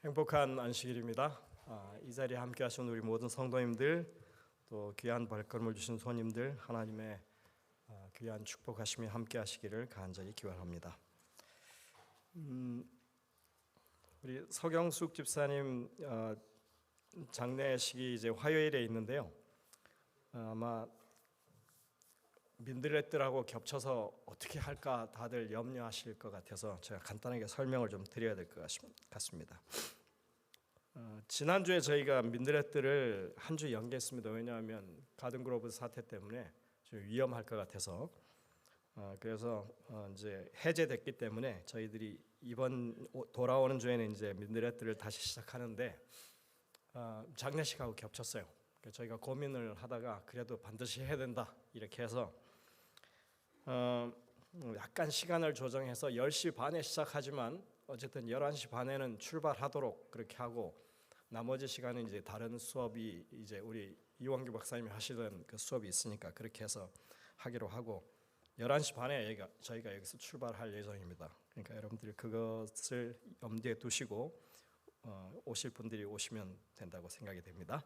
행복한 안식일입니다. 이 자리에 함께 하신 우리 모든 성도님들, 또 귀한 발걸음을 주신 손님들, 하나님의 귀한 축복하심이 함께 하시기를 간절히 기원합니다. 우리 서경숙 집사님 장례식이 이제 화요일에 있는데요. 아마 민들레들하고 겹쳐서 어떻게 할까 다들 염려하실 것 같아서 제가 간단하게 설명을 좀 드려야 될 것 같습니다. 지난주에 저희가 민들레들을 한 주 연기했습니다. 왜냐하면 가든그로브 사태 때문에 좀 위험할 것 같아서 그래서 이제 해제됐기 때문에 저희들이 이번 돌아오는 주에는 이제 민들레들을 다시 시작하는데 장례식하고 겹쳤어요. 저희가 고민을 하다가 그래도 반드시 해야 된다 이렇게 해서 약간 시간을 조정해서 10시 반에 시작하지만 어쨌든 11시 반에는 출발하도록 그렇게 하고 나머지 시간은 이제 다른 수업이 이제 우리 이원규 박사님이 하시던 그 수업이 있으니까 그렇게 해서 하기로 하고 11시 반에 저희가 여기서 출발할 예정입니다. 그러니까 여러분들이 그것을 염두에 두시고 오실 분들이 오시면 된다고 생각이 됩니다.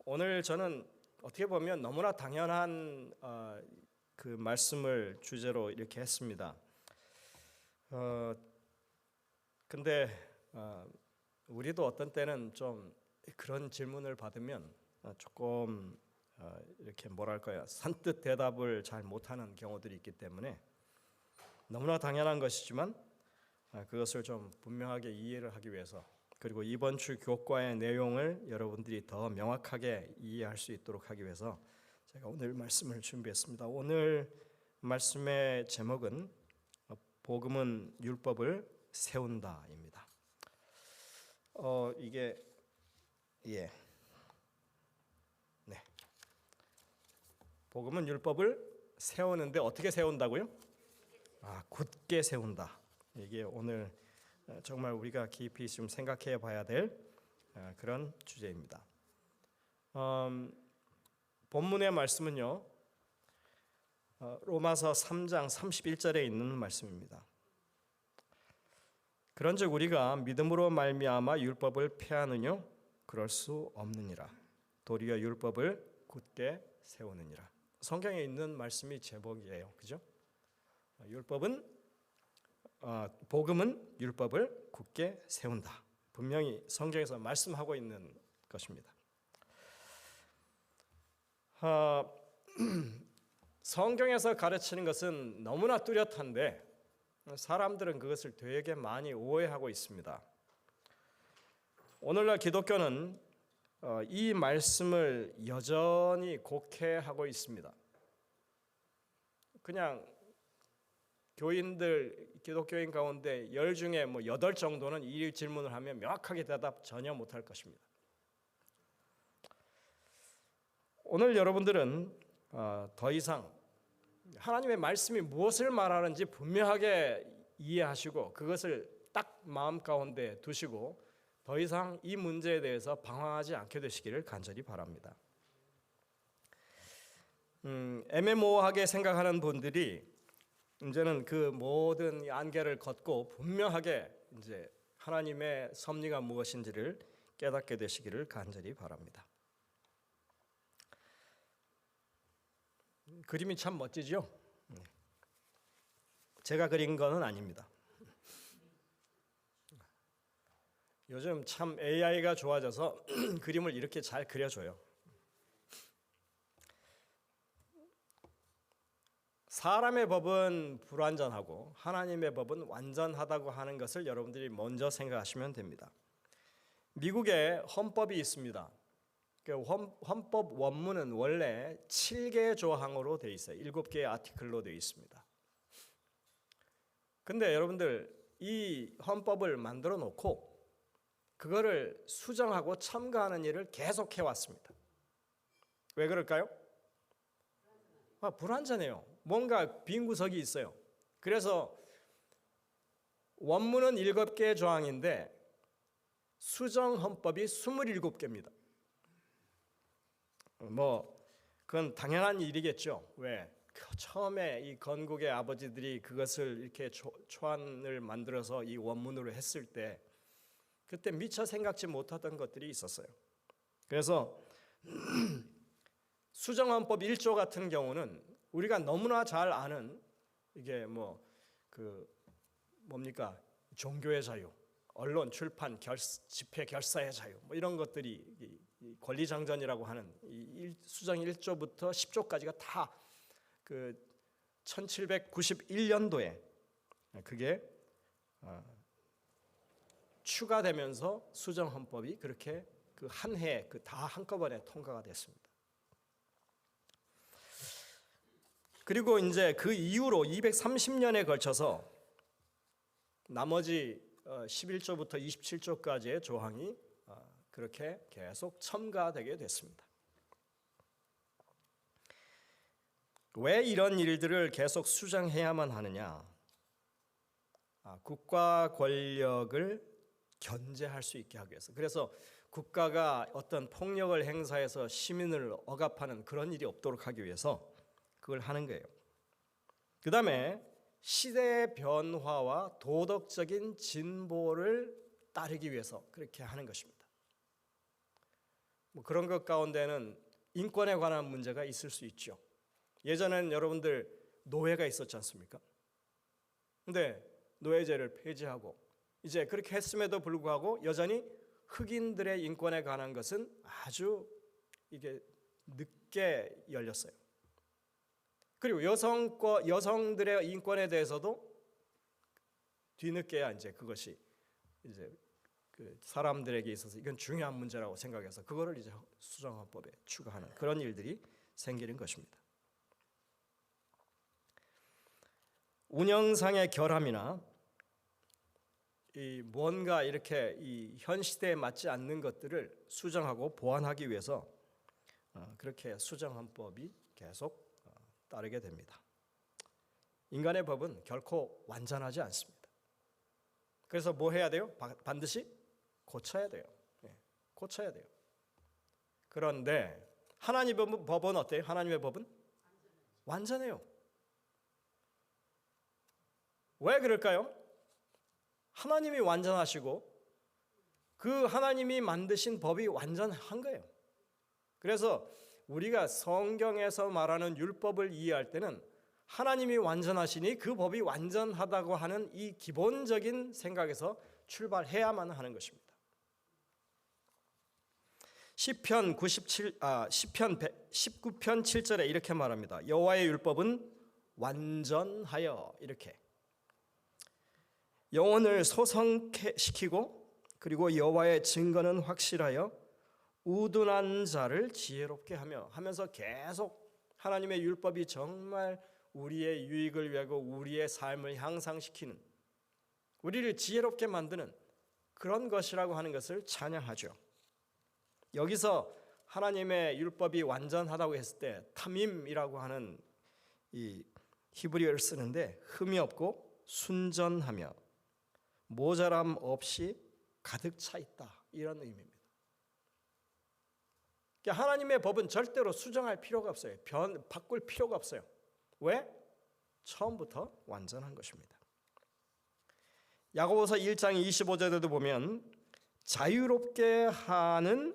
오늘 저는 어떻게 보면 너무나 당연한 그 말씀을 주제로 이렇게 했습니다. 근데 우리도 어떤 때는 좀 그런 질문을 받으면 조금 이렇게 뭐랄까요, 산뜻 대답을 잘 못하는 경우들이 있기 때문에 너무나 당연한 것이지만 그것을 좀 분명하게 이해를 하기 위해서, 그리고 이번 주 교과의 내용을 여러분들이 더 명확하게 이해할 수 있도록 하기 위해서 제가 오늘 말씀을 준비했습니다. 오늘 말씀의 제목은 복음은 율법을 세운다입니다. 복음은 율법을 세우는데 어떻게 세운다고요? 굳게 세운다. 이게 오늘 정말 우리가 깊이 좀 생각해 봐야 될 그런 주제입니다. 본문의 말씀은요, 로마서 3장 31절에 있는 말씀입니다. 그런즉 우리가 믿음으로 말미암아 율법을 폐하느뇨? 그럴 수 없느니라. 도리어 율법을 굳게 세우느니라. 성경에 있는 말씀이 제목이에요. 그죠? 복음은 율법을 굳게 세운다. 분명히 성경에서 말씀하고 있는 것입니다. 성경에서 가르치는 것은 너무나 뚜렷한데 사람들은 그것을 되게 많이 오해하고 있습니다. 오늘날 기독교는 이 말씀을 여전히 곡해하고 있습니다. 그냥 기독교인 가운데 10 중에 8 정도는 이 질문을 하면 명확하게 대답 전혀 못할 것입니다. 오늘 여러분들은 더 이상 하나님의 말씀이 무엇을 말하는지 분명하게 이해하시고 그것을 딱 마음 가운데 두시고 더 이상 이 문제에 대해서 방황하지 않게 되시기를 간절히 바랍니다. 애매모호하게 생각하는 분들이 이제는 그 모든 안개를 걷고 분명하게 이제 하나님의 섭리가 무엇인지를 깨닫게 되시기를 간절히 바랍니다. 그림이 참 멋지죠? 제가 그린 거는 아닙니다. 요즘 참 AI가 좋아져서 그림을 이렇게 잘 그려줘요. 사람의 법은 불완전하고 하나님의 법은 완전하다고 하는 것을 여러분들이 먼저 생각하시면 됩니다. 미국에 헌법이 있습니다. 헌법 원문은 원래 7개의 조항으로 되어 있어요. 7개의 아티클로 되어 있습니다. 근데 여러분들 이 헌법을 만들어 놓고 그거를 수정하고 첨가하는 일을 계속 해왔습니다. 왜 그럴까요? 불완전해요. 뭔가 빈 구석이 있어요. 그래서 원문은 7개의 조항인데 수정 헌법이 27개입니다. 그건 당연한 일이겠죠. 왜? 처음에 이 건국의 아버지들이 그것을 이렇게 초안을 만들어서 이 원문으로 했을 때 그때 미처 생각지 못하던 것들이 있었어요. 그래서 수정헌법 1조 같은 경우는 우리가 너무나 잘 아는 이게 뭡니까? 종교의 자유, 언론, 출판, 집회, 결사의 자유 이런 것들이 권리장전이라고 하는 수정 1조부터 10조까지가 다 그 1791년도에 그게 추가되면서 수정헌법이 그렇게 그 한 해 다 한꺼번에 통과가 됐습니다. 그리고 이제 그 이후로 230년에 걸쳐서 나머지 11조부터 27조까지의 조항이 그렇게 계속 첨가되게 됐습니다. 왜 이런 일들을 계속 수정해야만 하느냐? 국가 권력을 견제할 수 있게 하기 위해서. 그래서 국가가 어떤 폭력을 행사해서 시민을 억압하는 그런 일이 없도록 하기 위해서 그걸 하는 거예요. 그 다음에 시대의 변화와 도덕적인 진보를 따르기 위해서 그렇게 하는 것입니다. 그런 것 가운데는 인권에 관한 문제가 있을 수 있죠. 예전에는 여러분들 노예가 있었지 않습니까? 근데 노예제를 폐지하고 이제 그렇게 했음에도 불구하고 여전히 흑인들의 인권에 관한 것은 아주 이게 늦게 열렸어요. 그리고 여성들의 인권에 대해서도 뒤늦게야 이제 그것이 이제 그 사람들에게 있어서 이건 중요한 문제라고 생각해서 그거를 이제 수정헌법에 추가하는 그런 일들이 생기는 것입니다. 운영상의 결함이나 이 뭔가 이렇게 이 현 시대에 맞지 않는 것들을 수정하고 보완하기 위해서 그렇게 수정헌법이 계속 따르게 됩니다. 인간의 법은 결코 완전하지 않습니다. 그래서 뭐 해야 돼요? 반드시 고쳐야 돼요. 고쳐야 돼요. 그런데 하나님의 법은 어때요? 하나님의 법은 완전해요. 왜 그럴까요? 하나님이 완전하시고 그 하나님이 만드신 법이 완전한 거예요. 그래서 우리가 성경에서 말하는 율법을 이해할 때는 하나님이 완전하시니 그 법이 완전하다고 하는 이 기본적인 생각에서 출발해야만 하는 것입니다. 시편 19편 7절에 이렇게 말합니다. 여호와의 율법은 완전하여 이렇게 영혼을 소성시키고 그리고 여호와의 증거는 확실하여 우둔한 자를 지혜롭게 하면서 계속 하나님의 율법이 정말 우리의 유익을 위하고 우리의 삶을 향상시키는 우리를 지혜롭게 만드는 그런 것이라고 하는 것을 찬양하죠. 여기서 하나님의 율법이 완전하다고 했을 때 탐임이라고 하는 이 히브리어를 쓰는데 흠이 없고 순전하며 모자람 없이 가득 차 있다 이런 의미입니다. 하나님의 법은 절대로 수정할 필요가 없어요. 바꿀 필요가 없어요. 왜? 처음부터 완전한 것입니다. 야고보서 1장 25절에도 보면 자유롭게 하는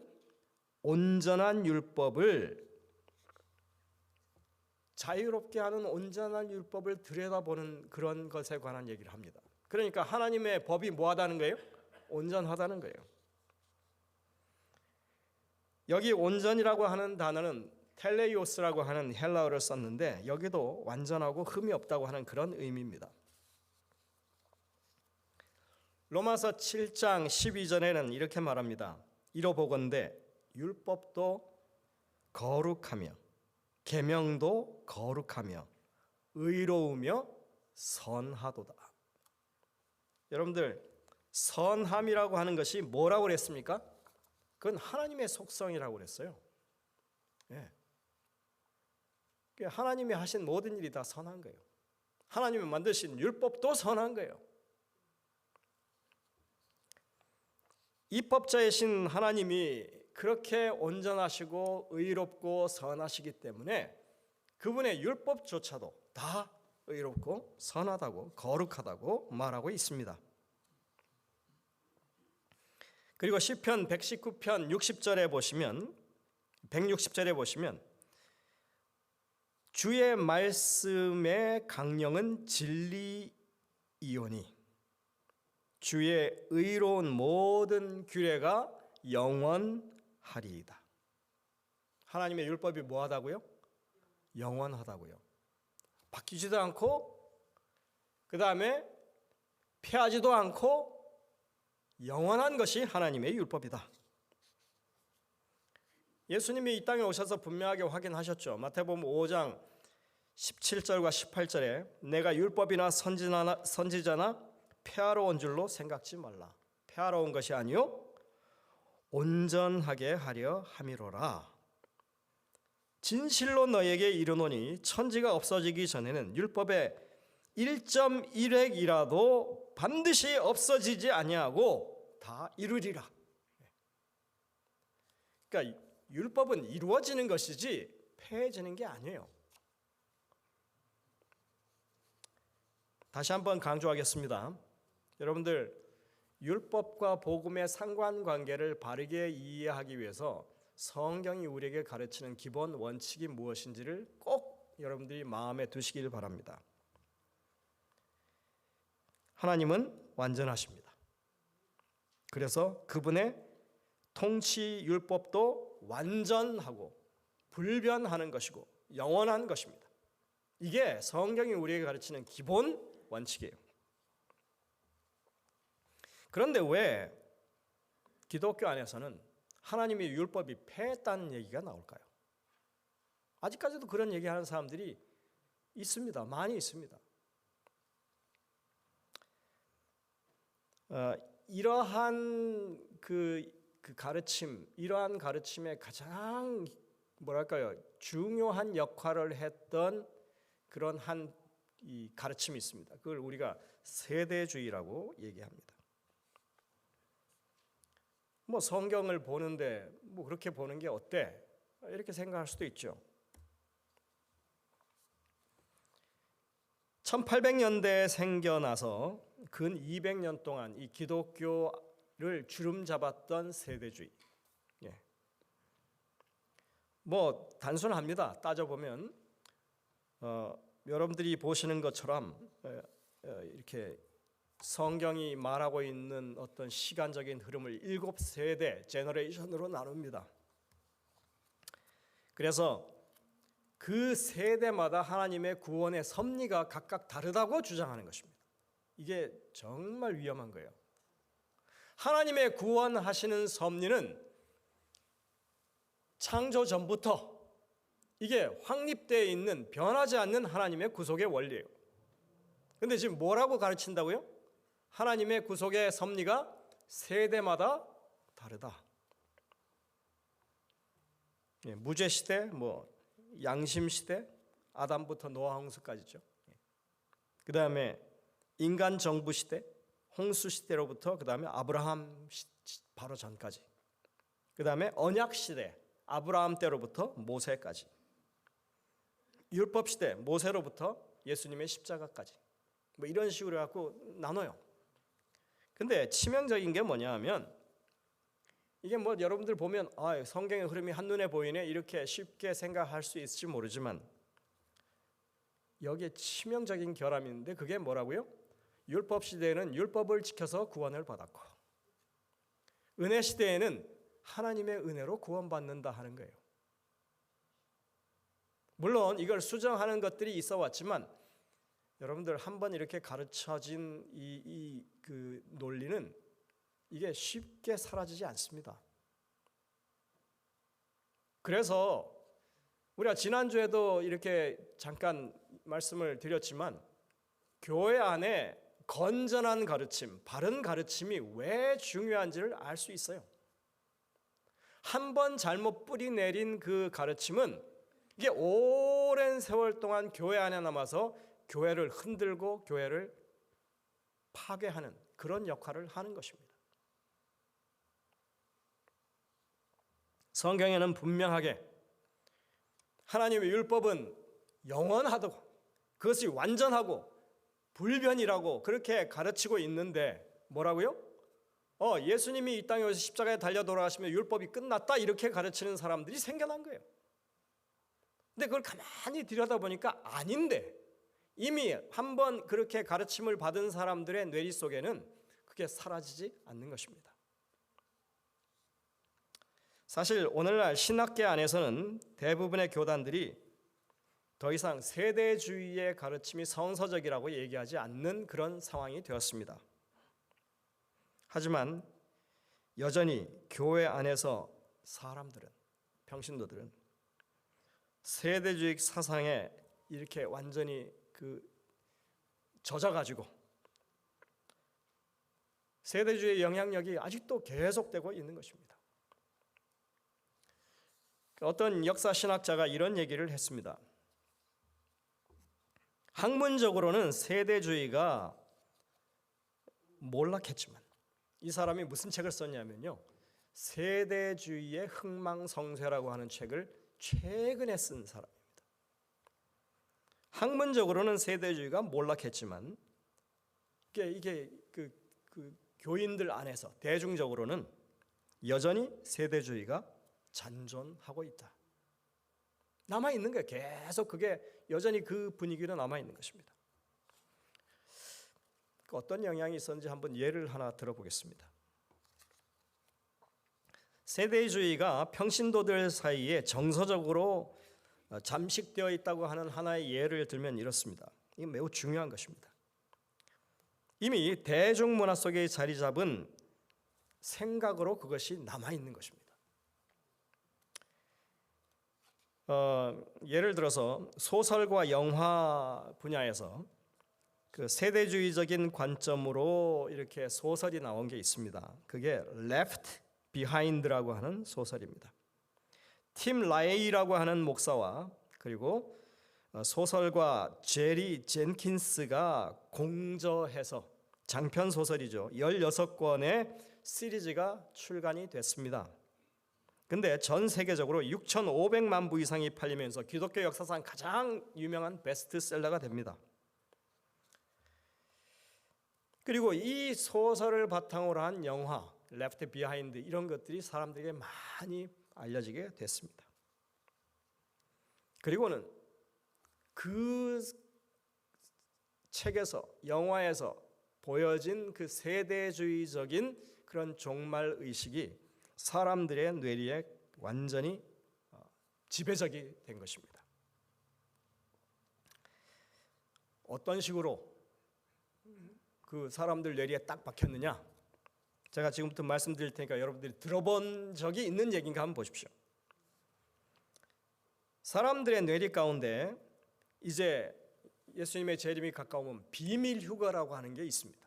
온전한 율법을 들여다보는 그런 것에 관한 얘기를 합니다. 그러니까 하나님의 법이 뭐하다는 거예요? 온전하다는 거예요. 여기 온전이라고 하는 단어는 텔레이오스라고 하는 헬라어를 썼는데 여기도 완전하고 흠이 없다고 하는 그런 의미입니다. 로마서 7장 12절에는 이렇게 말합니다. 이러보건대 율법도 거룩하며 계명도 거룩하며 의로우며 선하도다. 여러분들 선함이라고 하는 것이 뭐라고 그랬습니까? 그건 하나님의 속성이라고 그랬어요. 하나님이 하신 모든 일이 다 선한 거예요. 하나님이 만드신 율법도 선한 거예요. 입법자이신 하나님이 그렇게 온전하시고 의롭고 선하시기 때문에 그분의 율법조차도 다 의롭고 선하다고 거룩하다고 말하고 있습니다. 그리고 시편 119편 60절에 보시면 160절에 보시면 주의 말씀의 강령은 진리이오니 주의 의로운 모든 규례가 영원하리이다. 하나님의 율법이 뭐하다고요? 영원하다고요. 바뀌지도 않고 그 다음에 폐하지도 않고 영원한 것이 하나님의 율법이다. 예수님이 이 땅에 오셔서 분명하게 확인하셨죠. 마태복음 5장 17절과 18절에 내가 율법이나 선지자나 폐하러 온 줄로 생각지 말라. 폐하러 온 것이 아니요 온전하게 하려 함이로라. 진실로 너에게 이르노니 천지가 없어지기 전에는 율법의 1.1획이라도 반드시 없어지지 아니하고 다 이루리라. 그러니까 율법은 이루어지는 것이지 폐해지는 게 아니에요. 다시 한번 강조하겠습니다. 여러분들 율법과 복음의 상관관계를 바르게 이해하기 위해서 성경이 우리에게 가르치는 기본 원칙이 무엇인지를 꼭 여러분들이 마음에 두시길 바랍니다. 하나님은 완전하십니다. 그래서 그분의 통치 율법도 완전하고 불변하는 것이고 영원한 것입니다. 이게 성경이 우리에게 가르치는 기본 원칙이에요. 그런데 왜 기독교 안에서는 하나님의 율법이 폐했다는 얘기가 나올까요? 아직까지도 그런 얘기하는 사람들이 있습니다. 많이 있습니다. 이러한 그 가르침, 이러한 가르침의 가장 뭐랄까요, 중요한 역할을 했던 그런 이 가르침이 있습니다. 그걸 우리가 세대주의라고 얘기합니다. 뭐 성경을 보는데 뭐 그렇게 보는 게 어때? 이렇게 생각할 수도 있죠. 1800년대에 생겨나서 근 200년 동안 이 기독교를 주름잡았던 세대주의. 뭐 단순합니다. 따져보면 여러분들이 보시는 것처럼 이렇게 성경이 말하고 있는 어떤 시간적인 흐름을 7세대 제너레이션으로 나눕니다. 그래서 그 세대마다 하나님의 구원의 섭리가 각각 다르다고 주장하는 것입니다. 이게 정말 위험한 거예요. 하나님의 구원하시는 섭리는 창조 전부터 이게 확립되어 있는 변하지 않는 하나님의 구속의 원리예요. 근데 지금 뭐라고 가르친다고요? 하나님의 구속의 섭리가 세대마다 다르다. 무죄 시대, 양심 시대, 아담부터 노아 홍수까지죠. 그 다음에 인간 정부 시대, 홍수 시대로부터 그 다음에 아브라함 바로 전까지. 그 다음에 언약 시대, 아브라함 때로부터 모세까지. 율법 시대, 모세로부터 예수님의 십자가까지. 뭐 이런 식으로 갖고 나눠요. 근데 치명적인 게 뭐냐 하면 이게 뭐 여러분들 보면 성경의 흐름이 한눈에 보이네 이렇게 쉽게 생각할 수 있을지 모르지만 여기에 치명적인 결함이 있는데 그게 뭐라고요? 율법 시대에는 율법을 지켜서 구원을 받았고 은혜 시대에는 하나님의 은혜로 구원받는다 하는 거예요. 물론 이걸 수정하는 것들이 있어 왔지만 여러분들 한번 이렇게 가르쳐진 그 논리는 이게 쉽게 사라지지 않습니다. 그래서 우리가 지난주에도 이렇게 잠깐 말씀을 드렸지만 교회 안에 건전한 가르침, 바른 가르침이 왜 중요한지를 알 수 있어요. 한 번 잘못 뿌리 내린 그 가르침은 이게 오랜 세월 동안 교회 안에 남아서 교회를 흔들고 교회를 파괴하는 그런 역할을 하는 것입니다. 성경에는 분명하게 하나님의 율법은 영원하다고, 그것이 완전하고 불변이라고 그렇게 가르치고 있는데 뭐라고요? 예수님이 이 땅에 오셔서 십자가에 달려 돌아가시면 율법이 끝났다 이렇게 가르치는 사람들이 생겨난 거예요. 근데 그걸 가만히 들여다보니까 아닌데, 이미 한번 그렇게 가르침을 받은 사람들의 뇌리 속에는 그게 사라지지 않는 것입니다. 사실 오늘날 신학계 안에서는 대부분의 교단들이 더 이상 세대주의의 가르침이 성서적이라고 얘기하지 않는 그런 상황이 되었습니다. 하지만 여전히 교회 안에서 사람들은, 평신도들은 세대주의 사상에 이렇게 완전히 젖어가지고 세대주의 영향력이 아직도 계속되고 있는 것입니다. 어떤 역사 신학자가 이런 얘기를 했습니다. 학문적으로는 세대주의가 몰락했지만, 이 사람이 무슨 책을 썼냐면요, 세대주의의 흥망성쇠라고 하는 책을 최근에 쓴 사람입니다. 학문적으로는 세대주의가 몰락했지만 이게 교인들 안에서 대중적으로는 여전히 세대주의가 잔존하고 있다. 남아있는 거예요. 계속 그게 여전히 그 분위기로 남아있는 것입니다. 어떤 영향이 있었는지 한번 예를 하나 들어보겠습니다. 세대주의가 평신도들 사이에 정서적으로 잠식되어 있다고 하는 하나의 예를 들면 이렇습니다. 이게 매우 중요한 것입니다. 이미 대중문화 속에 자리 잡은 생각으로 그것이 남아있는 것입니다. 예를 들어서 소설과 영화 분야에서 그 세대주의적인 관점으로 이렇게 소설이 나온 게 있습니다. 그게 Left Behind라고 하는 소설입니다. 팀 라에이라고 하는 목사와 그리고 소설가 제리 젠킨스가 공저해서 장편 소설이죠. 16권의 시리즈가 출간이 됐습니다. 근데 전 세계적으로 6,500만 부 이상이 팔리면서 기독교 역사상 가장 유명한 베스트셀러가 됩니다. 그리고 이 소설을 바탕으로 한 영화, Left Behind, 이런 것들이 사람들에게 많이 알려지게 됐습니다. 그리고는 그 책에서, 영화에서 보여진 그 세대주의적인 그런 종말 의식이 사람들의 뇌리에 완전히 지배적이 된 것입니다. 어떤 식으로 그 사람들 뇌리에 딱 박혔느냐? 제가 지금부터 말씀드릴 테니까 여러분들이 들어본 적이 있는 얘기인가 한번 보십시오. 사람들의 뇌리 가운데 이제 예수님의 재림이 가까우면 비밀 휴거라고 하는 게 있습니다.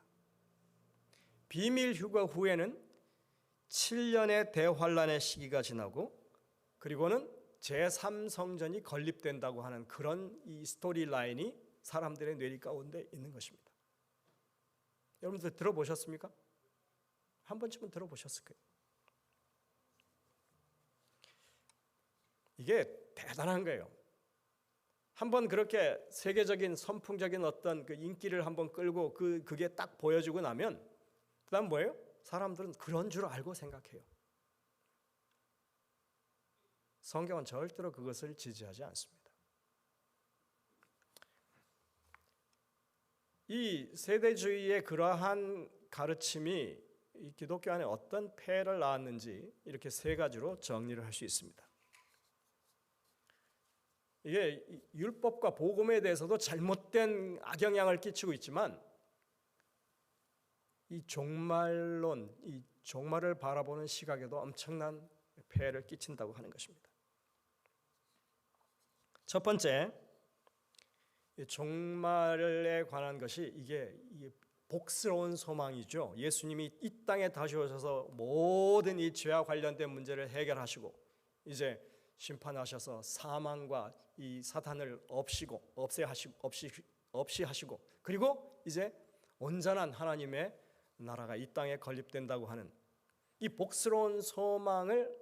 비밀 휴거 후에는 7년의 대환란의 시기가 지나고 그리고는 제3성전이 건립된다고 하는 그런 이 스토리 라인이 사람들의 뇌리 가운데 있는 것입니다. 여러분들 들어보셨습니까? 한 번쯤은 들어보셨을 거예요. 이게 대단한 거예요. 한번 그렇게 세계적인 선풍적인 어떤 그 인기를 한번 끌고 그게 딱 보여주고 나면 그다음 뭐예요? 사람들은 그런 줄 알고 생각해요. 성경은 절대로 그것을 지지하지 않습니다. 이 세대주의의 그러한 가르침이 이 기독교 안에 어떤 폐해를 낳았는지 이렇게 세 가지로 정리를 할 수 있습니다. 이게 율법과 복음에 대해서도 잘못된 악영향을 끼치고 있지만 이 종말론, 이 종말을 바라보는 시각에도 엄청난 폐해를 끼친다고 하는 것입니다. 첫 번째, 종말에 관한 것이 이게 복스러운 소망이죠. 예수님이 이 땅에 다시 오셔서 모든 이 죄와 관련된 문제를 해결하시고 이제 심판하셔서 사망과 이 사탄을 없이 하시고 그리고 이제 온전한 하나님의 나라가 이 땅에 건립된다고 하는 이 복스러운 소망을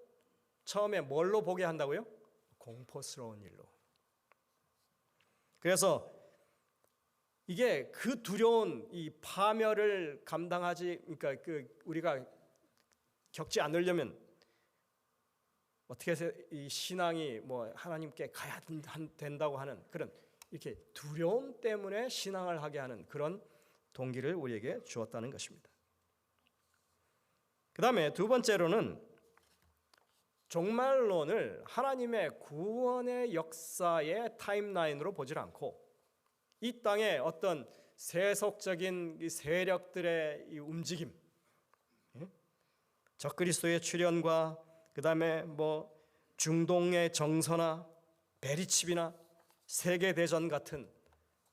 처음에 뭘로 보게 한다고요? 공포스러운 일로. 그래서 이게 그 두려운 이 파멸을 감당하지, 그러니까 우리가 겪지 않으려면 어떻게 해서 이 신앙이 뭐 하나님께 가야 된다고 하는 그런 이렇게 두려움 때문에 신앙을 하게 하는 그런 동기를 우리에게 주었다는 것입니다. 그 다음에 두 번째로는 종말론을 하나님의 구원의 역사의 타임라인으로 보질 않고 이 땅의 어떤 세속적인 이 세력들의 이 움직임, 적그리스도의 출현과 그 다음에 뭐 중동의 정서나 베리칩이나 세계대전 같은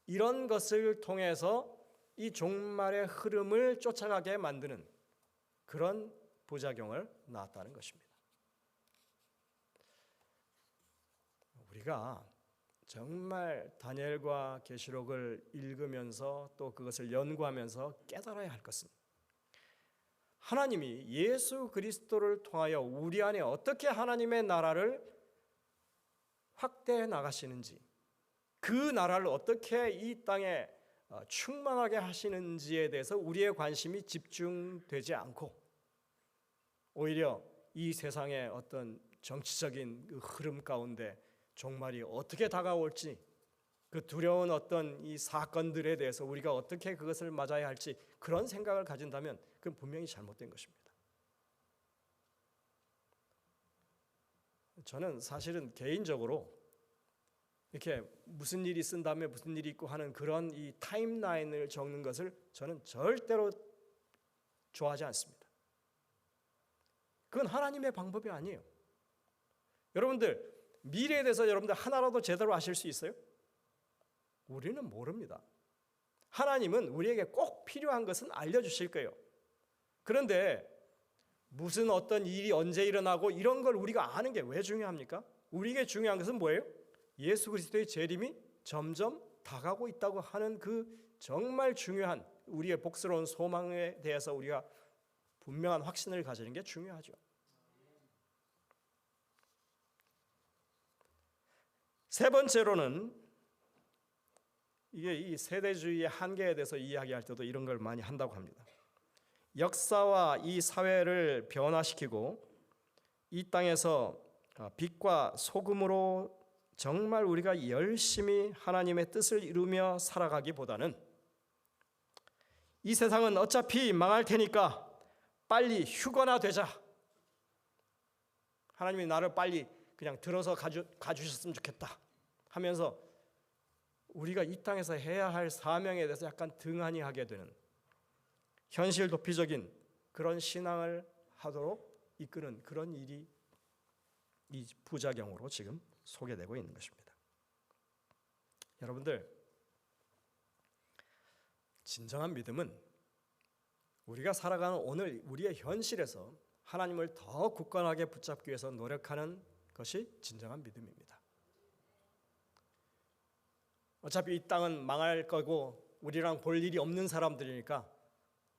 이런 것을 통해서 이 종말의 흐름을 쫓아가게 만드는 그런 부작용을 낳았다는 것입니다. 우리가 정말 다니엘과 계시록을 읽으면서 또 그것을 연구하면서 깨달아야 할 것은 하나님이 예수 그리스도를 통하여 우리 안에 어떻게 하나님의 나라를 확대해 나가시는지, 그 나라를 어떻게 이 땅에 충만하게 하시는지에 대해서 우리의 관심이 집중되지 않고 오히려 이 세상의 어떤 정치적인 그 흐름 가운데 종말이 어떻게 다가올지, 그 두려운 어떤 이 사건들에 대해서 우리가 어떻게 그것을 맞아야 할지 그런 생각을 가진다면 그건 분명히 잘못된 것입니다. 저는 사실은 개인적으로 이렇게 무슨 일이 쓴 다음에 무슨 일이 있고 하는 그런 이 타임라인을 적는 것을 저는 절대로 좋아하지 않습니다. 그건 하나님의 방법이 아니에요. 여러분들 미래에 대해서 여러분들 하나라도 제대로 아실 수 있어요? 우리는 모릅니다. 하나님은 우리에게 꼭 필요한 것은 알려주실 거예요. 그런데 무슨 어떤 일이 언제 일어나고 이런 걸 우리가 아는 게 왜 중요합니까? 우리에게 중요한 것은 뭐예요? 예수 그리스도의 재림이 점점 다가오고 있다고 하는 그 정말 중요한 우리의 복스러운 소망에 대해서 우리가 분명한 확신을 가지는 게 중요하죠. 세 번째로는 이게 이 세대주의의 한계에 대해서 이야기할 때도 이런 걸 많이 한다고 합니다. 역사와 이 사회를 변화시키고 이 땅에서 빛과 소금으로 정말 우리가 열심히 하나님의 뜻을 이루며 살아가기보다는 이 세상은 어차피 망할 테니까 빨리 휴거나 되자. 하나님이 나를 빨리 그냥 들어서 가주셨으면 좋겠다 하면서 우리가 이 땅에서 해야 할 사명에 대해서 약간 등한히 하게 되는 현실 도피적인 그런 신앙을 하도록 이끄는 그런 일이 이 부작용으로 지금 소개되고 있는 것입니다. 여러분들, 진정한 믿음은 우리가 살아가는 오늘 우리의 현실에서 하나님을 더 굳건하게 붙잡기 위해서 노력하는 것이 진정한 믿음입니다. 어차피 이 땅은 망할 거고 우리랑 볼 일이 없는 사람들이니까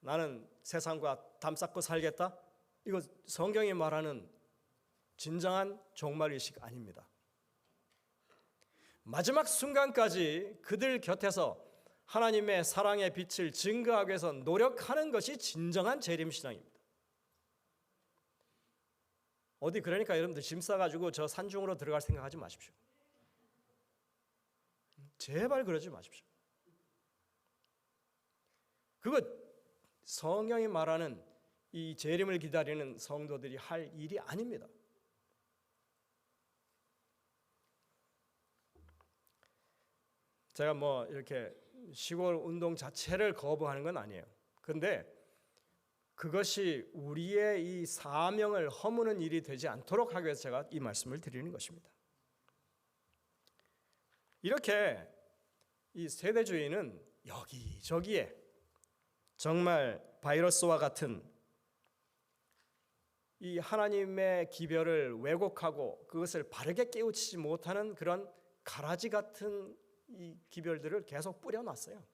나는 세상과 담쌓고 살겠다? 이거 성경이 말하는 진정한 종말의식 아닙니다. 마지막 순간까지 그들 곁에서 하나님의 사랑의 빛을 증거하기 위해서 노력하는 것이 진정한 재림신앙입니다. 어디 그러니까 여러분들 짐 싸가지고 저 산중으로 들어갈 생각하지 마십시오. 제발 그러지 마십시오. 그거 성경이 말하는 이 재림을 기다리는 성도들이 할 일이 아닙니다. 제가 뭐 이렇게 시골 운동 자체를 거부하는 건 아니에요. 그런데 그것이 우리의 이 사명을 허무는 일이 되지 않도록 하기 위해서 제가 이 말씀을 드리는 것입니다. 이렇게 이 세대주의는 여기저기에 정말 바이러스와 같은 이 하나님의 기별을 왜곡하고 그것을 바르게 깨우치지 못하는 그런 가라지 같은 이 기별들을 계속 뿌려놨어요.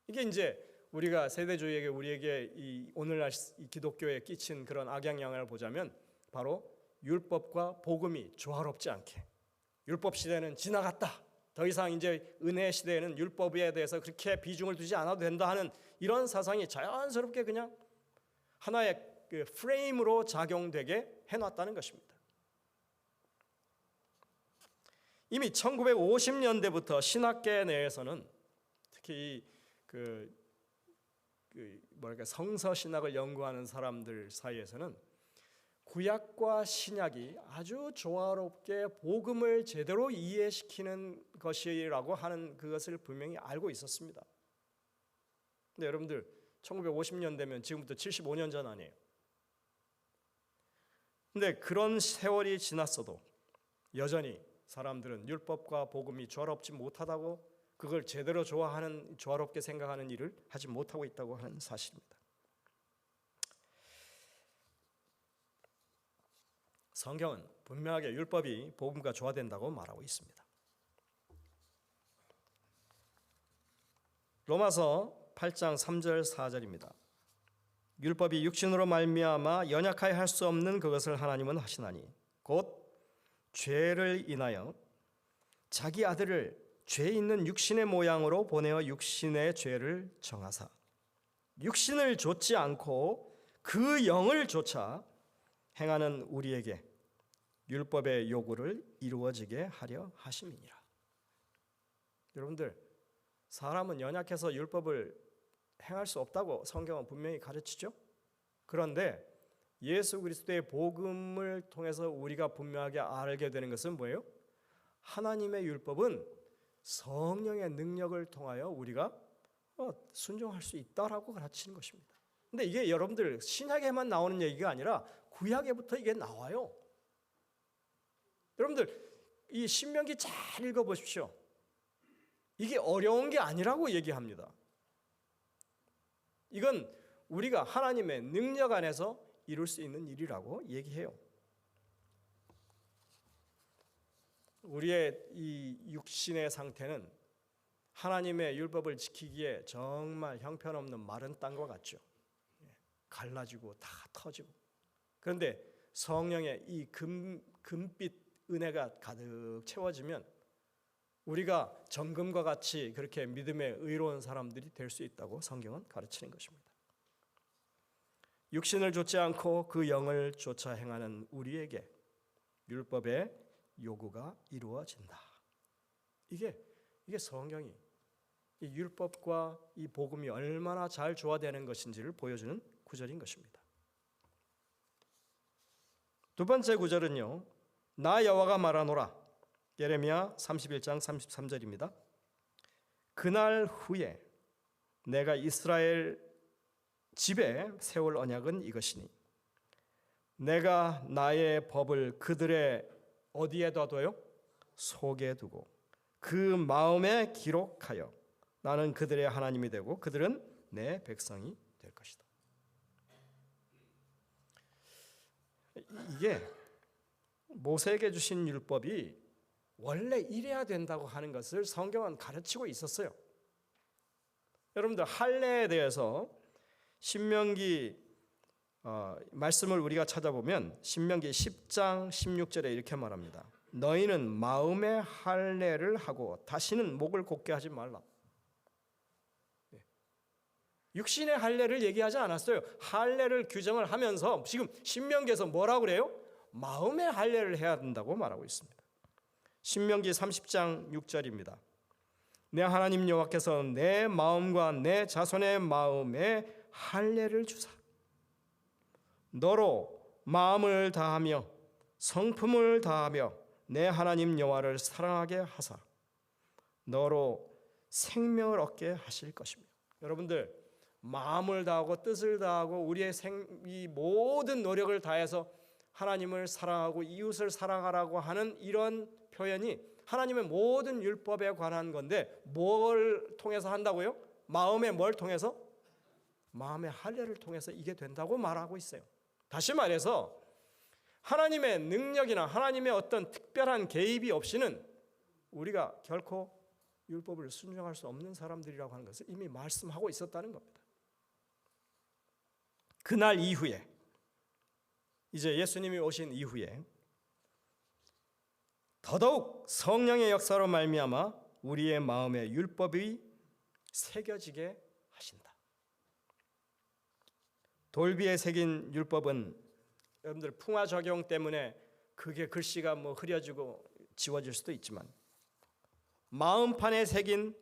이게 이제 우리가 세대주의에게 우리에게 이 오늘날 이 기독교에 끼친 그런 악영향을 보자면 바로 율법과 복음이 조화롭지 않게 율법 시대는 지나갔다. 더 이상 이제 은혜 시대에는 율법에 대해서 그렇게 비중을 두지 않아도 된다 하는 이런 사상이 자연스럽게 그냥 하나의 그 프레임으로 작용되게 해놨다는 것입니다. 이미 1950년대부터 신학계 내에서는 특히 성서 신학을 연구하는 사람들 사이에서는 구약과 신약이 아주 조화롭게 복음을 제대로 이해시키는 것이라고 하는 그것을 분명히 알고 있었습니다. 근데 여러분들 1950년대면 지금부터 75년 전 아니에요. 근데 그런 세월이 지났어도 여전히 사람들은 율법과 복음이 조화롭지 못하다고, 그걸 제대로 조화롭게 생각하는 일을 하지 못하고 있다고 하는 사실입니다. 성경은 분명하게 율법이 복음과 조화된다고 말하고 있습니다. 로마서 8장 3절 4절입니다. 율법이 육신으로 말미암아 연약하여 할 수 없는 그것을 하나님은 하시나니 곧 죄를 인하여 자기 아들을 죄 있는 육신의 모양으로 보내어 육신의 죄를 정하사 육신을 좇지 않고 그 영을 좇아 행하는 우리에게 율법의 요구를 이루어지게 하려 하심이니라. 여러분들, 사람은 연약해서 율법을 행할 수 없다고 성경은 분명히 가르치죠. 그런데 예수 그리스도의 복음을 통해서 우리가 분명하게 알게 되는 것은 뭐예요? 하나님의 율법은 성령의 능력을 통하여 우리가 순종할 수 있다라고 가르치는 것입니다. 근데 이게 여러분들 신약에만 나오는 얘기가 아니라 구약에부터 이게 나와요. 여러분들 이 신명기 잘 읽어보십시오. 이게 어려운 게 아니라고 얘기합니다. 이건 우리가 하나님의 능력 안에서 이룰 수 있는 일이라고 얘기해요. 우리의 이 육신의 상태는 하나님의 율법을 지키기에 정말 형편없는 마른 땅과 같죠. 갈라지고 다 터지고. 그런데 성령의 이 금빛 은혜가 가득 채워지면 우리가 정금과 같이 그렇게 믿음에 의로운 사람들이 될 수 있다고 성경은 가르치는 것입니다. 육신을 좇지 않고 그 영을 좇아 행하는 우리에게 율법의 요구가 이루어진다. 이게 성경이 이 율법과 이 복음이 얼마나 잘 조화되는 것인지를 보여주는 구절인 것입니다. 두 번째 구절은요, 나 여호와가 말하노라. 예레미야 31장 33절입니다. 그날 후에 내가 이스라엘 집에 세울 언약은 이것이니 내가 나의 법을 그들의 어디에 둬요? 속에 두고 그 마음에 기록하여 나는 그들의 하나님이 되고 그들은 내 백성이 될 것이다. 이게 모세에게 주신 율법이 원래 이래야 된다고 하는 것을 성경은 가르치고 있었어요. 여러분들 할례에 대해서 신명기 말씀을 우리가 찾아보면 신명기 10장 16절에 이렇게 말합니다. 너희는 마음의 할례를 하고 다시는 목을 곧게 하지 말라. 육신의 할례를 얘기하지 않았어요. 할례를 규정을 하면서 지금 신명기에서 뭐라고 그래요? 마음의 할례를 해야 된다고 말하고 있습니다. 신명기 30장 6절입니다. 내 하나님 여호와께서 내 마음과 내 자손의 마음에 할례를 주사 너로 마음을 다하며 성품을 다하며 내 하나님 여호와를 사랑하게 하사 너로 생명을 얻게 하실 것이며. 여러분들 마음을 다하고 뜻을 다하고 우리의 이 모든 노력을 다해서 하나님을 사랑하고 이웃을 사랑하라고 하는 이런 표현이 하나님의 모든 율법에 관한 건데 뭘 통해서 한다고요? 마음의 뭘 통해서? 마음의 할례를 통해서 이게 된다고 말하고 있어요. 다시 말해서 하나님의 능력이나 하나님의 어떤 특별한 개입이 없이는 우리가 결코 율법을 순종할 수 없는 사람들이라고 하는 것을 이미 말씀하고 있었다는 겁니다. 그날 이후에 이제 예수님이 오신 이후에 더더욱 성령의 역사로 말미암아 우리의 마음에 율법이 새겨지게 하신다. 돌비에 새긴 율법은 여러분들 풍화 적용 때문에 그게 글씨가 뭐 흐려지고 지워질 수도 있지만 마음판에 새긴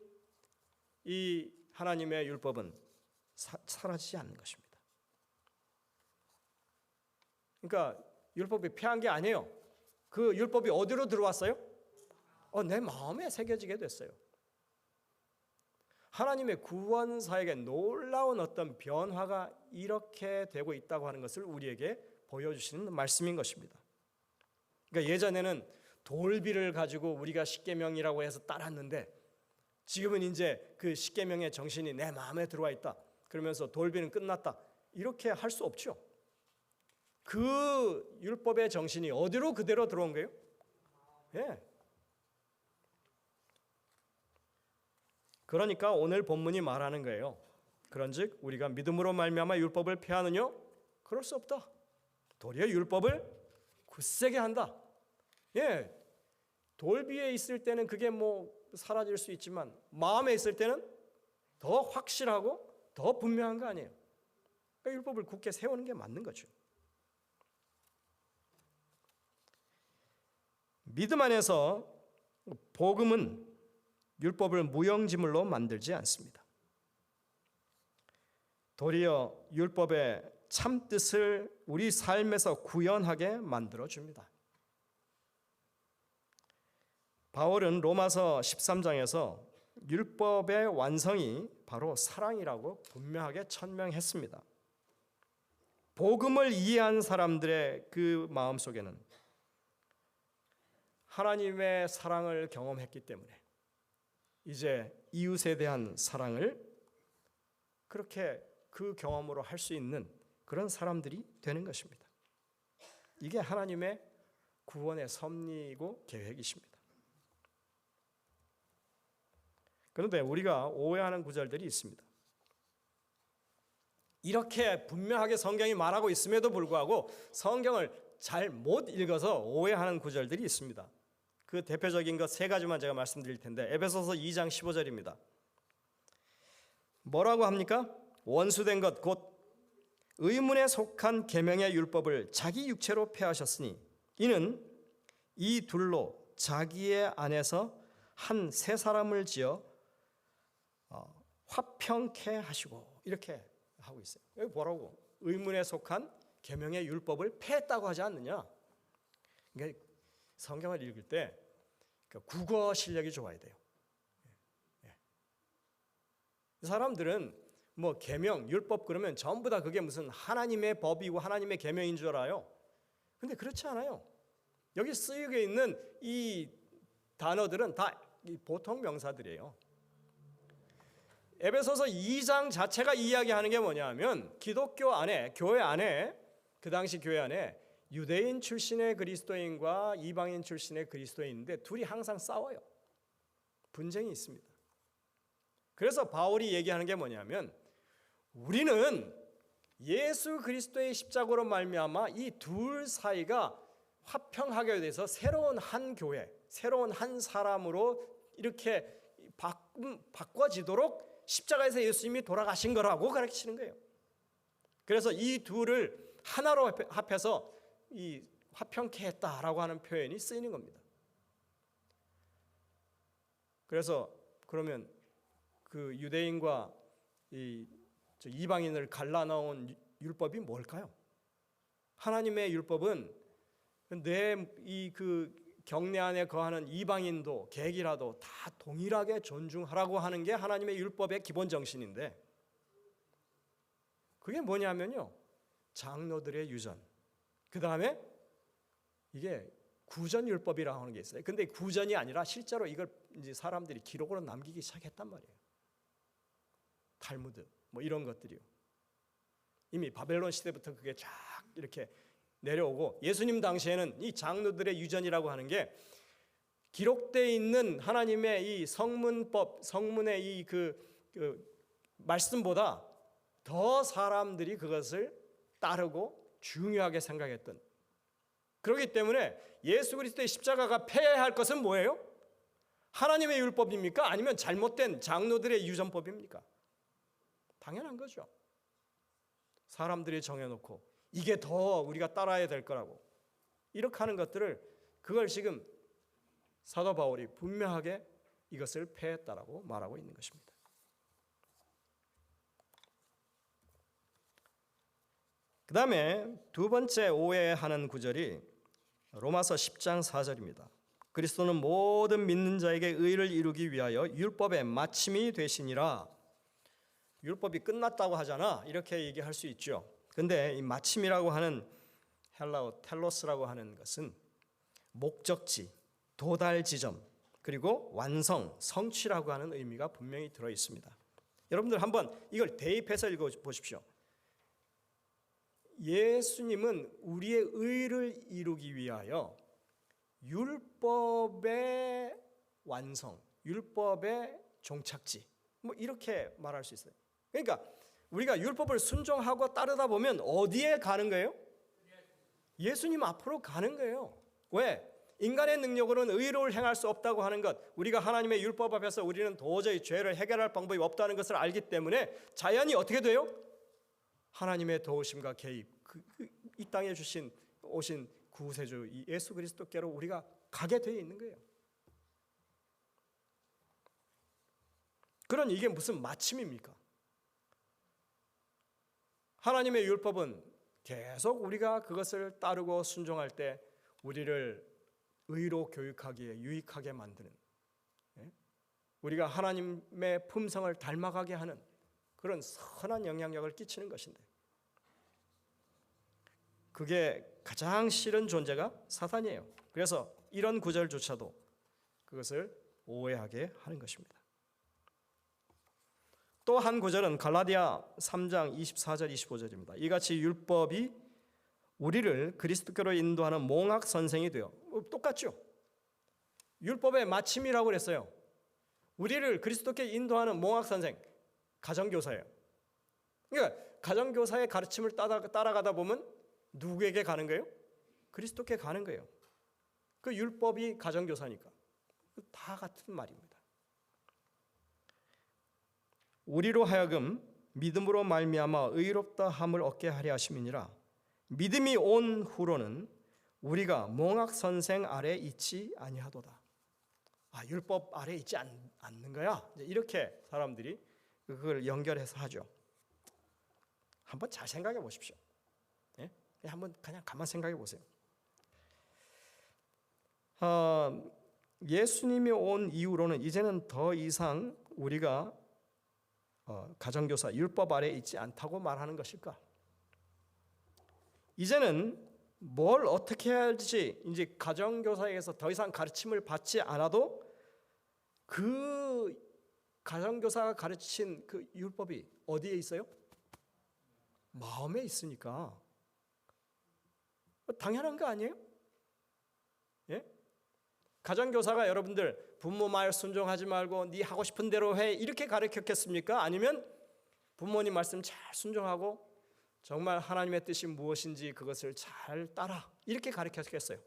이 하나님의 율법은 사라지지 않는 것입니다. 그러니까 율법이 폐한 게 아니에요. 그 율법이 어디로 들어왔어요? 내 마음에 새겨지게 됐어요. 하나님의 구원사역에 놀라운 어떤 변화가 이렇게 되고 있다고 하는 것을 우리에게 보여주시는 말씀인 것입니다. 그러니까 예전에는 돌비를 가지고 우리가 십계명이라고 해서 따랐는데 지금은 이제 그 십계명의 정신이 내 마음에 들어와 있다. 그러면서 돌비는 끝났다. 이렇게 할 수 없죠. 그 율법의 정신이 어디로 그대로 들어온 거예요? 예. 그러니까 오늘 본문이 말하는 거예요. 그런즉 우리가 믿음으로 말미암아 율법을 폐하느냐? 그럴 수 없다. 도리어 율법을 굳세게 한다. 예, 돌비에 있을 때는 그게 뭐 사라질 수 있지만 마음에 있을 때는 더 확실하고 더 분명한 거 아니에요. 그러니까 율법을 굳게 세우는 게 맞는 거죠. 믿음 안에서 복음은 율법을 무용지물로 만들지 않습니다. 도리어 율법의 참뜻을 우리 삶에서 구현하게 만들어줍니다. 바울은 로마서 13장에서 율법의 완성이 바로 사랑이라고 분명하게 천명했습니다. 복음을 이해한 사람들의 그 마음속에는 하나님의 사랑을 경험했기 때문에 이제 이웃에 대한 사랑을 그렇게 그 경험으로 할 수 있는 그런 사람들이 되는 것입니다. 이게 하나님의 구원의 섭리이고 계획이십니다. 그런데 우리가 오해하는 구절들이 있습니다. 이렇게 분명하게 성경이 말하고 있음에도 불구하고 성경을 잘 못 읽어서 오해하는 구절들이 있습니다. 그 대표적인 것 세 가지만 제가 말씀드릴 텐데 에베소서 2장 15절입니다. 뭐라고 합니까? 원수된 것 곧 의문에 속한 계명의 율법을 자기 육체로 폐하셨으니 이는 이 둘로 자기의 안에서 한 새 사람을 지어 화평케 하시고 이렇게 하고 있어요. 여기 뭐라고? 의문에 속한 계명의 율법을 폐했다고 하지 않느냐? 그러니까 성경을 읽을 때 국어 실력이 좋아야 돼요. 사람들은 뭐 계명, 율법 그러면 전부 다 그게 무슨 하나님의 법이고 하나님의 계명인 줄 알아요. 근데 그렇지 않아요. 여기 쓰이게 있는 이 단어들은 다 보통 명사들이에요. 에베소서 2장 자체가 이야기하는 게 뭐냐면 기독교 안에, 교회 안에, 그 당시 교회 안에 유대인 출신의 그리스도인과 이방인 출신의 그리스도인인데 둘이 항상 싸워요. 분쟁이 있습니다. 그래서 바울이 얘기하는 게 뭐냐면 우리는 예수 그리스도의 십자가로 말미암아 이 둘 사이가 화평하게 돼서 새로운 한 교회, 새로운 한 사람으로 이렇게 바꿔지도록 십자가에서 예수님이 돌아가신 거라고 가르치는 거예요. 그래서 이 둘을 하나로 합해서 이 화평케 했다라고 하는 표현이 쓰이는 겁니다. 그래서 그러면 그 유대인과 이방인을 갈라놓은 율법이 뭘까요? 하나님의 율법은 내 이 그 경내 안에 거하는 이방인도 객이라도 다 동일하게 존중하라고 하는 게 하나님의 율법의 기본 정신인데 그게 뭐냐면요. 장로들의 유전. 그 다음에 이게 구전율법이라고 하는 게 있어요. 근데 구전이 아니라 실제로 이걸 이제 사람들이 기록으로 남기기 시작했단 말이에요. 탈무드 뭐 이런 것들이요. 이미 바벨론 시대부터 그게 쫙 이렇게 내려오고 예수님 당시에는 이 장로들의 유전이라고 하는 게 기록되어 있는 하나님의 이 성문법, 성문의 이 그 말씀보다 더 사람들이 그것을 따르고 중요하게 생각했던. 그렇기 때문에 예수 그리스도의 십자가가 폐해야 할 것은 뭐예요? 하나님의 율법입니까? 아니면 잘못된 장로들의 유전법입니까? 당연한 거죠. 사람들이 정해놓고 이게 더 우리가 따라야 될 거라고 이렇게 하는 것들을, 그걸 지금 사도 바울이 분명하게 이것을 폐했다라고 말하고 있는 것입니다. 그 다음에 두 번째 오해하는 구절이 로마서 10장 4절입니다. 그리스도는 모든 믿는 자에게 의를 이루기 위하여 율법의 마침이 되시니라. 율법이 끝났다고 하잖아, 이렇게 얘기할 수 있죠. 근데 이 마침이라고 하는 헬라어 텔로스라고 하는 것은 목적지, 도달 지점, 그리고 완성, 성취라고 하는 의미가 분명히 들어 있습니다. 여러분들 한번 이걸 대입해서 읽어 보십시오. 예수님은 우리의 의를 이루기 위하여 율법의 완성, 율법의 종착지, 뭐 이렇게 말할 수 있어요. 그러니까 우리가 율법을 순종하고 따르다 보면 어디에 가는 거예요? 예수님 앞으로 가는 거예요. 왜? 인간의 능력으로는 의로울 행할 수 없다고 하는 것, 우리가 하나님의 율법 앞에서 우리는 도저히 죄를 해결할 방법이 없다는 것을 알기 때문에 자연히 어떻게 돼요? 하나님의 도우심과 개입, 이 땅에 오신 구세주 이 예수 그리스도께로 우리가 가게 되어 있는 거예요. 그런 이게 무슨 마침입니까? 하나님의 율법은 계속 우리가 그것을 따르고 순종할 때 우리를 의로 교육하기에 유익하게 만드는, 우리가 하나님의 품성을 닮아가게 하는 그런 선한 영향력을 끼치는 것인데, 그게 가장 싫은 존재가 사탄이에요. 그래서 이런 구절조차도 그것을 오해하게 하는 것입니다. 또 한 구절은 갈라디아 3장 24절 25절입니다. 이같이 율법이 우리를 그리스도께로 인도하는 몽학 선생이 되어, 똑같죠? 율법의 마침이라고 그랬어요. 우리를 그리스도께 인도하는 몽학 선생, 가정교사예요. 그러니까 가정교사의 가르침을 따라가다 보면 누구에게 가는 거예요? 그리스도께 가는 거예요. 그 율법이 가정교사니까. 다 같은 말입니다. 우리로 하여금 믿음으로 말미암아 의롭다 함을 얻게 하려 하심이니라. 믿음이 온 후로는 우리가 몽학 선생 아래 있지 아니하도다. 율법 아래 있지 않는 거야. 이렇게 사람들이 그걸 연결해서 하죠. 한번 잘 생각해 보십시오. 한번 그냥 가만 생각해 보세요. 예수님이 온 이후로는 이제는 더 이상 우리가 가정교사 율법 아래 있지 않다고 말하는 것일까? 이제는 뭘 어떻게 해야 할지 이제 가정교사에게서 더 이상 가르침을 받지 않아도 그 가정교사가 가르친 그 율법이 어디에 있어요? 마음에 있으니까. 당연한 거 아니에요? 예? 가정교사가 여러분들 부모 말 순종하지 말고 네 하고 싶은 대로 해 이렇게 가르쳤겠습니까? 아니면 부모님 말씀 잘 순종하고 정말 하나님의 뜻이 무엇인지 그것을 잘 따라 이렇게 가르쳤겠어요?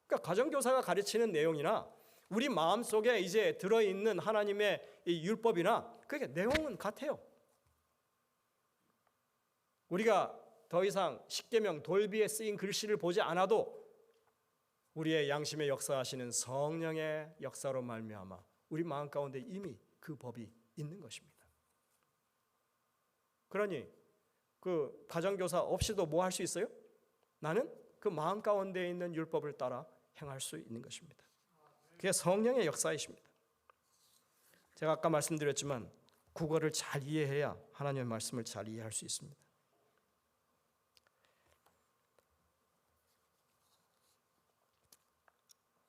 그러니까 가정교사가 가르치는 내용이나 우리 마음속에 이제 들어있는 하나님의 이 율법이나 그게 내용은 같아요. 우리가 더 이상 십계명 돌비에 쓰인 글씨를 보지 않아도 우리의 양심에 역사하시는 성령의 역사로 말미암아 우리 마음 가운데 이미 그 법이 있는 것입니다. 그러니 그 가정교사 없이도 뭐 할 수 있어요? 나는 그 마음 가운데 있는 율법을 따라 행할 수 있는 것입니다. 그게 성령의 역사이십니다. 제가 아까 말씀드렸지만 국어를 잘 이해해야 하나님의 말씀을 잘 이해할 수 있습니다.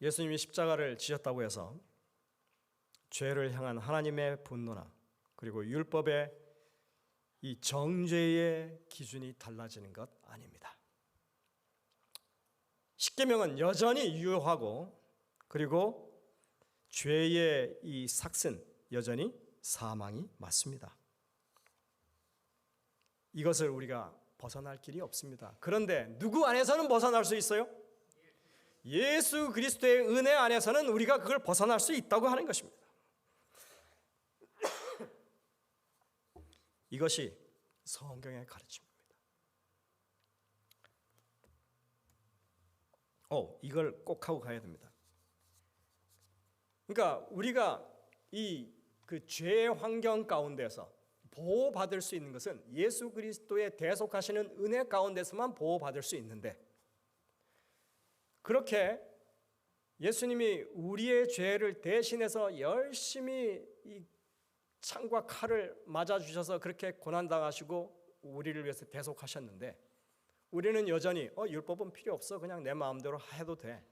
예수님이 십자가를 지셨다고 해서 죄를 향한 하나님의 분노나 그리고 율법의 이 정죄의 기준이 달라지는 것 아닙니다. 십계명은 여전히 유효하고 그리고 죄의 이 삭슨 여전히 사망이 맞습니다. 이것을 우리가 벗어날 길이 없습니다. 그런데 누구 안에서는 벗어날 수 있어요? 예수 그리스도의 은혜 안에서는 우리가 그걸 벗어날 수 있다고 하는 것입니다. 이것이 성경의 가르침입니다. 이걸 꼭 하고 가야 됩니다. 그러니까 우리가 그 죄의 환경 가운데서 보호받을 수 있는 것은 예수 그리스도의 대속하시는 은혜 가운데서만 보호받을 수 있는데, 그렇게 예수님이 우리의 죄를 대신해서 열심히 이 창과 칼을 맞아주셔서 그렇게 고난당하시고 우리를 위해서 대속하셨는데, 우리는 여전히 율법은 필요 없어, 그냥 내 마음대로 해도 돼,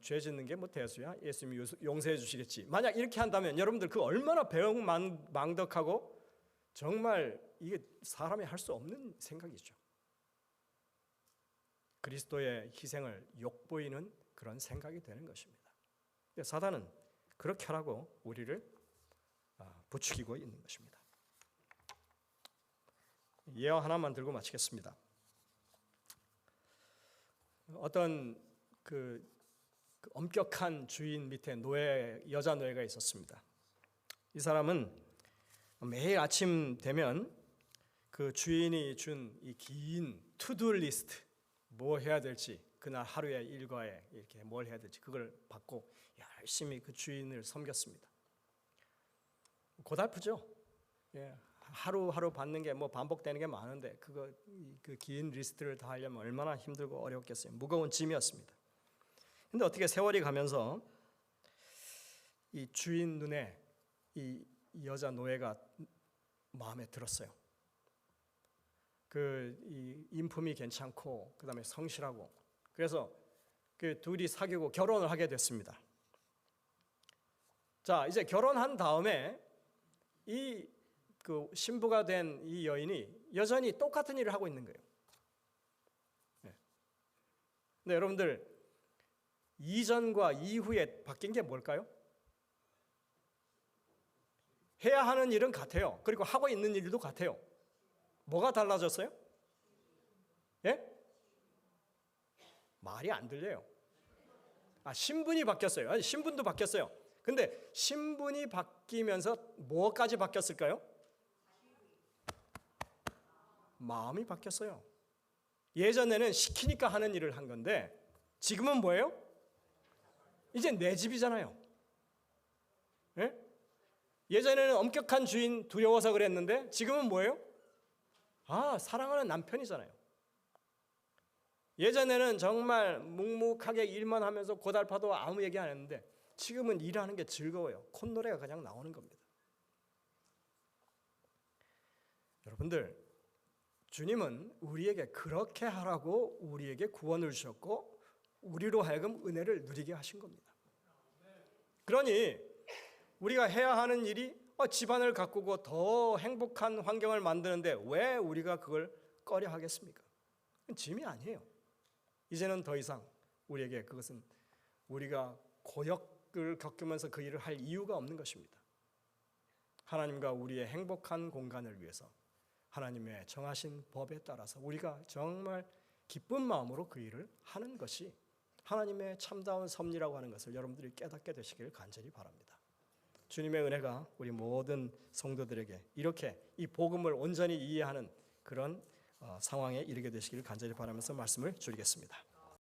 죄 짓는 게 대수야, 예수님이 용서해 주시겠지. 만약 이렇게 한다면 여러분들 그 얼마나 배은망덕하고 정말 이게 사람이 할 수 없는 생각이죠. 그리스도의 희생을 욕보이는 그런 생각이 되는 것입니다. 사단은 그렇게 하라고 우리를 부추기고 있는 것입니다. 예화 하나만 들고 마치겠습니다. 어떤 그 엄격한 주인 밑에 여자 노예가 있었습니다. 이 사람은 매일 아침 되면 그 주인이 준 이 긴 투두 리스트, 뭐 해야 될지, 그날 하루의 일과에 이렇게 뭘 해야 될지 그걸 받고 열심히 그 주인을 섬겼습니다. 고달프죠. 하루하루 받는 게 반복되는 게 많은데 그 긴 리스트를 다 하려면 얼마나 힘들고 어렵겠어요. 무거운 짐이었습니다. 근데 어떻게 세월이 가면서 이 주인 눈에 이 여자 노예가 마음에 들었어요. 이 인품이 괜찮고 그다음에 성실하고, 그래서 그 둘이 사귀고 결혼을 하게 됐습니다. 자, 이제 결혼한 다음에 그 신부가 된 이 여인이 여전히 똑같은 일을 하고 있는 거예요. 근데 여러분들, 이전과 이후에 바뀐 게 뭘까요? 해야 하는 일은 같아요. 그리고 하고 있는 일도 같아요. 뭐가 달라졌어요? 말이 안 들려요. 신분이 바뀌었어요. 아니, 신분도 바뀌었어요. 근데 신분이 바뀌면서 뭐까지 바뀌었을까요? 마음이 바뀌었어요. 예전에는 시키니까 하는 일을 한 건데 지금은 뭐예요? 이제 내 집이잖아요. 예전에는 엄격한 주인 두려워서 그랬는데 지금은 뭐예요? 사랑하는 남편이잖아요. 예전에는 정말 묵묵하게 일만 하면서 고달파도 아무 얘기 안 했는데 지금은 일하는 게 즐거워요. 콧노래가 그냥 나오는 겁니다. 여러분들, 주님은 우리에게 그렇게 하라고 우리에게 구원을 주셨고 우리로 하여금 은혜를 누리게 하신 겁니다. 그러니 우리가 해야 하는 일이 집안을 가꾸고 더 행복한 환경을 만드는데 왜 우리가 그걸 꺼려 하겠습니까? 짐이 아니에요. 이제는 더 이상 우리에게 그것은 우리가 고역을 겪으면서 그 일을 할 이유가 없는 것입니다. 하나님과 우리의 행복한 공간을 위해서 하나님의 정하신 법에 따라서 우리가 정말 기쁜 마음으로 그 일을 하는 것이 하나님의 참다운 섭리라고 하는 것을 여러분들이 깨닫게 되시기를 간절히 바랍니다. 주님의 은혜가 우리 모든 성도들에게 이렇게 이 복음을 온전히 이해하는 그런 상황에 이르게 되시기를 간절히 바라면서 말씀을 줄이겠습니다.